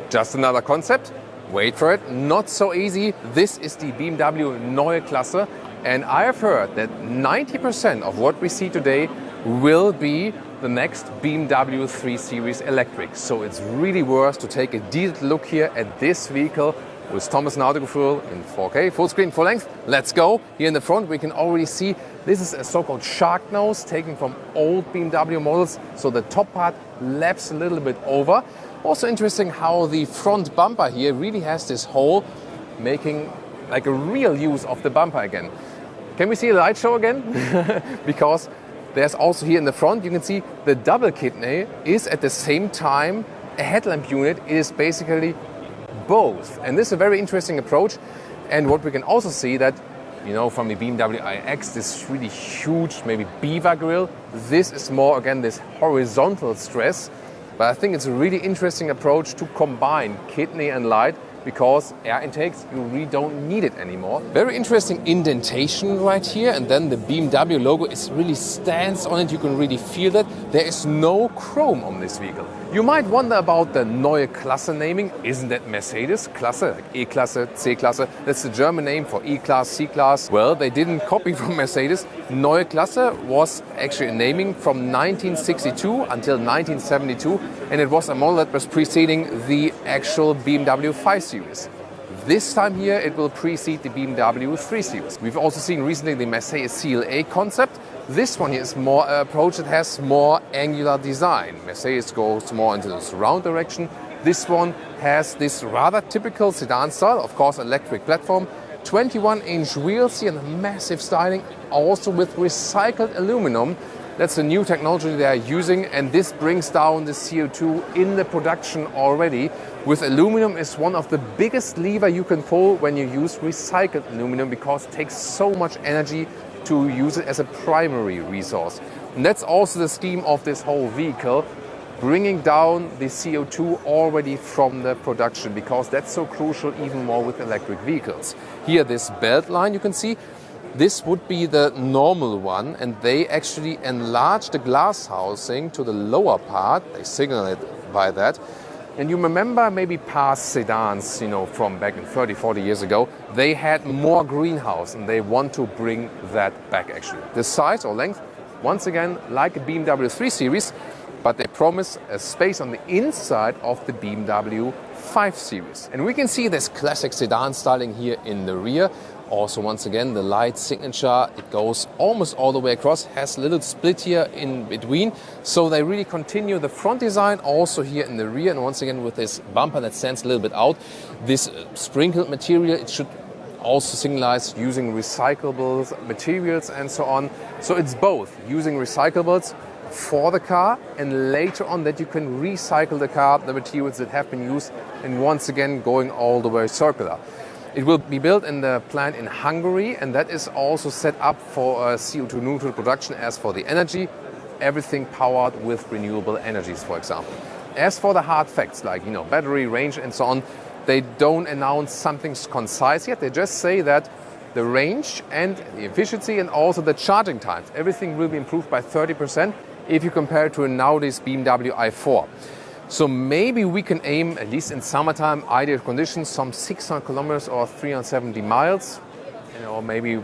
Just another concept? Wait for it, not so easy. This is the BMW Neue Klasse, and I have heard that 90% of what we see today will be the next BMW 3 Series electric. So it's really worth to take a detailed look here at this vehicle with Thomas and Autogefühl in 4K, full screen, full length. Let's go. Here in the front we can already see this is a so-called shark nose taken from old BMW models. So the top part laps a little bit over. Also interesting how the front bumper here really has this hole, making like a real use of the bumper again. Can we see a light show again? Because there's also here in the front, you can see the double kidney is at the same time a headlamp unit. It is basically both. And this is a very interesting approach. And what we can also see that, you know, from the BMW iX, this really huge, maybe beaver grille, this is more, again, this horizontal stress. But I think it's a really interesting approach to combine kidney and light, because air intakes, you really don't need it anymore. Very interesting indentation right here, and then the BMW logo is really stands on it. You can really feel that. There is no chrome on this vehicle. You might wonder about the Neue Klasse naming. Isn't that Mercedes? Klasse, like E-Klasse, C-Klasse. That's the German name for E-Class, C-Class. Well, they didn't copy from Mercedes. Neue Klasse was actually a naming from 1962 until 1972, and it was a model that was preceding the actual BMW 5 Series. This time here it will precede the BMW 3 Series. We've also seen recently the Mercedes CLA concept. This one here is more an approach that has more angular design. Mercedes goes more into this round direction. This one has this rather typical sedan style, of course electric platform, 21-inch wheels here and massive styling, also with recycled aluminum. That's the new technology they are using, and this brings down the CO2 in the production already. With aluminum is one of the biggest lever you can pull when you use recycled aluminum, because it takes so much energy to use it as a primary resource. And that's also the scheme of this whole vehicle, bringing down the CO2 already from the production, because that's so crucial even more with electric vehicles. Here this belt line you can see, this would be the normal one, and they actually enlarge the glass housing to the lower part. They signal it by that. And you remember maybe past sedans, you know, from back in 30, 40 years ago, they had more greenhouse, and they want to bring that back actually. The size or length, once again, like a BMW 3 Series, but they promise a space on the inside of the BMW 5 Series. And we can see this classic sedan styling here in the rear. Also, once again, the light signature, it goes almost all the way across, has a little split here in between. So they really continue the front design also here in the rear. And once again, with this bumper that stands a little bit out, this sprinkled material, it should also signalize using recyclable materials and so on. So it's both using recyclables for the car, and later on that you can recycle the car, the materials that have been used, and once again going all the way circular. It will be built in the plant in Hungary, and that is also set up for CO2 neutral production. As for the energy, everything powered with renewable energies, for example. As for the hard facts, like, you know, battery range and so on, they don't announce something concise yet. They just say that the range and the efficiency and also the charging times, everything will be improved by 30% if you compare it to a nowadays BMW i4. So maybe we can aim, at least in summertime, ideal conditions, some 600 kilometers or 370 miles. You know, maybe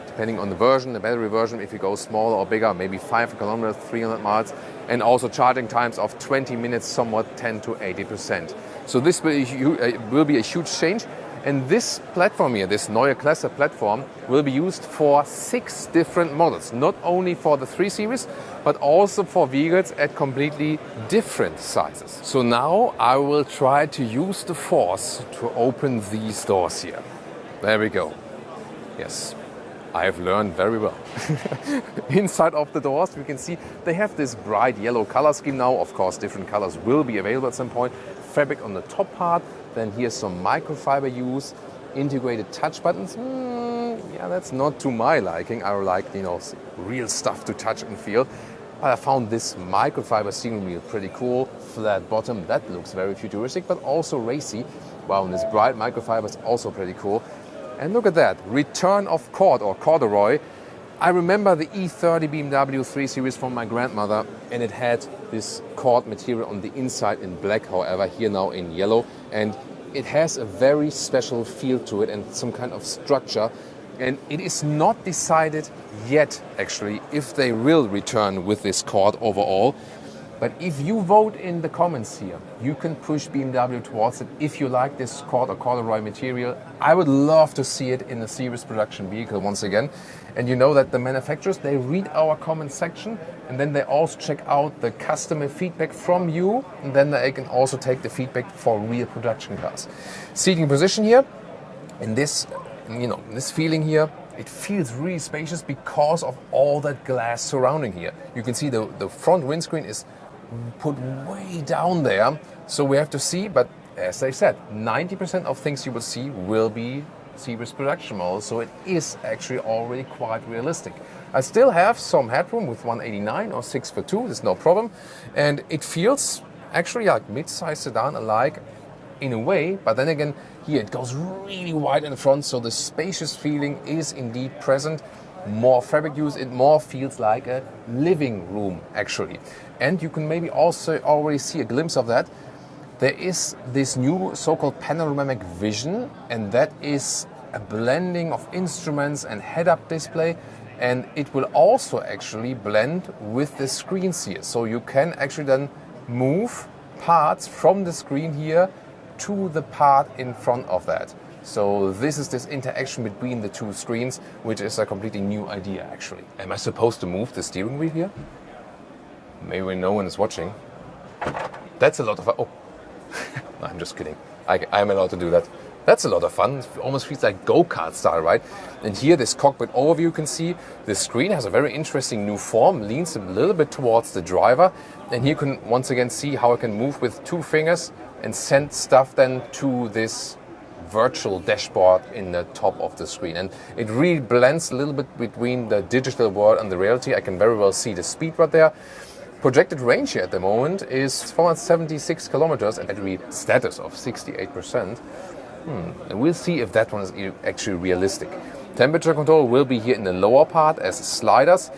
depending on the version, the battery version, if you go smaller or bigger, maybe 500 kilometers, 300 miles. And also charging times of 20 minutes, somewhat 10 to 80%. So this will be a huge change. And this platform here, this Neue Klasse platform, will be used for 6 different models. Not only for the 3 Series, but also for vehicles at completely different sizes. So now I will try to use the force to open these doors here. There we go. Yes, I have learned very well. Inside of the doors, we can see they have this bright yellow color scheme now. Of course, different colors will be available at some point. Fabric on the top part. Then here's some microfiber use, integrated touch buttons. Yeah, that's not to my liking. I like, you know, real stuff to touch and feel. But I found this microfiber steering wheel pretty cool. Flat bottom, that looks very futuristic, but also racy. Wow, and this bright microfiber is also pretty cool. And look at that, return of cord or corduroy. I remember the E30 BMW 3 Series from my grandmother, and it had this cord material on the inside in black, however, here now in yellow. And it has a very special feel to it and some kind of structure. And it is not decided yet, actually, if they will return with this cord overall. But if you vote in the comments here, you can push BMW towards it if you like this cord or corduroy material. I would love to see it in a series production vehicle once again. And you know that the manufacturers, they read our comment section and then they also check out the customer feedback from you, and then they can also take the feedback for real production cars. Seating position here, in this, this feeling here, it feels really spacious because of all that glass surrounding here. You can see the front windscreen is put way down there, so we have to see, but as I said, 90% of things you will see will be series production models, so it is actually already quite realistic. I still have some headroom with 189 or 6'2", there's no problem, and it feels actually like mid-size sedan alike in a way, but then again, here it goes really wide in the front, so the spacious feeling is indeed present. More fabric use, it more feels like a living room actually. And you can maybe also already see a glimpse of that. There is this new so-called panoramic vision, and that is a blending of instruments and head-up display, and it will also actually blend with the screens here. So you can actually then move parts from the screen here to the part in front of that. So this is this interaction between the two screens, which is a completely new idea actually. Am I supposed to move the steering wheel here? Maybe when no one is watching. That's a lot of fun. Oh, no, I'm just kidding. I'm allowed to do that. That's a lot of fun. It almost feels like go-kart style, right? And here, this cockpit overview, you can see the screen has a very interesting new form, leans a little bit towards the driver. And here you can once again see how I can move with 2 fingers and send stuff then to this virtual dashboard in the top of the screen. And it really blends a little bit between the digital world and the reality. I can very well see the speed right there. Projected range here at the moment is 476 kilometers and battery status of 68%. And we'll see if that one is actually realistic. Temperature control will be here in the lower part as sliders.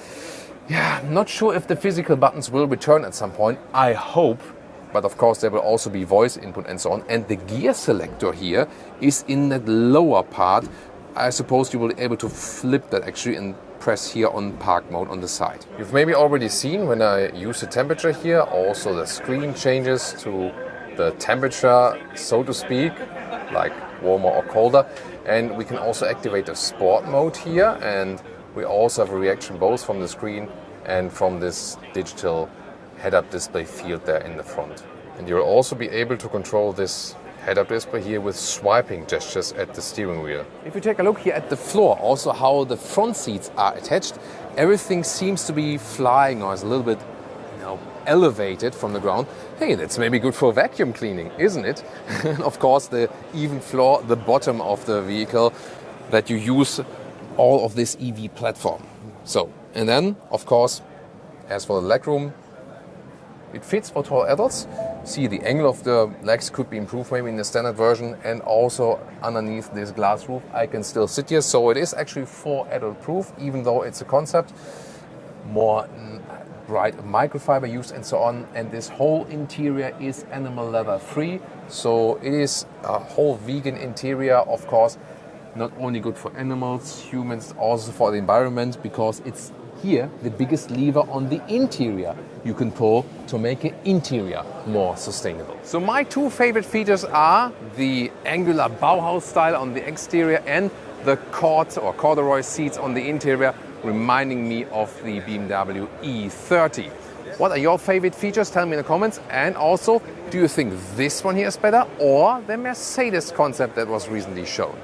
Yeah, I'm not sure if the physical buttons will return at some point. I hope. But of course, there will also be voice input and so on. And the gear selector here is in that lower part. I suppose you will be able to flip that actually and press here on park mode on the side. You've maybe already seen when I use the temperature here, also the screen changes to the temperature, so to speak, like warmer or colder. And we can also activate the sport mode here. And we also have a reaction both from the screen and from this digital head-up display field there in the front. And you'll also be able to control this head-up display here with swiping gestures at the steering wheel. If you take a look here at the floor, also how the front seats are attached, everything seems to be flying or is a little bit elevated from the ground. Hey, that's maybe good for vacuum cleaning, isn't it? Of course, the even floor, the bottom of the vehicle, that you use all of this EV platform. So, and then, of course, as for the legroom, it fits for tall adults. See, the angle of the legs could be improved maybe in the standard version, and also underneath this glass roof I can still sit here. So it is actually for adult proof, even though it's a concept. More bright microfiber use and so on, and this whole interior is animal leather free. So it is a whole vegan interior, of course, not only good for animals, humans, also for the environment, because it's here the biggest lever on the interior you can pull to make an interior more sustainable. So my 2 favorite features are the angular Bauhaus style on the exterior and the cord or corduroy seats on the interior, reminding me of the BMW E30. What are your favorite features? Tell me in the comments. And also, do you think this one here is better or the Mercedes concept that was recently shown?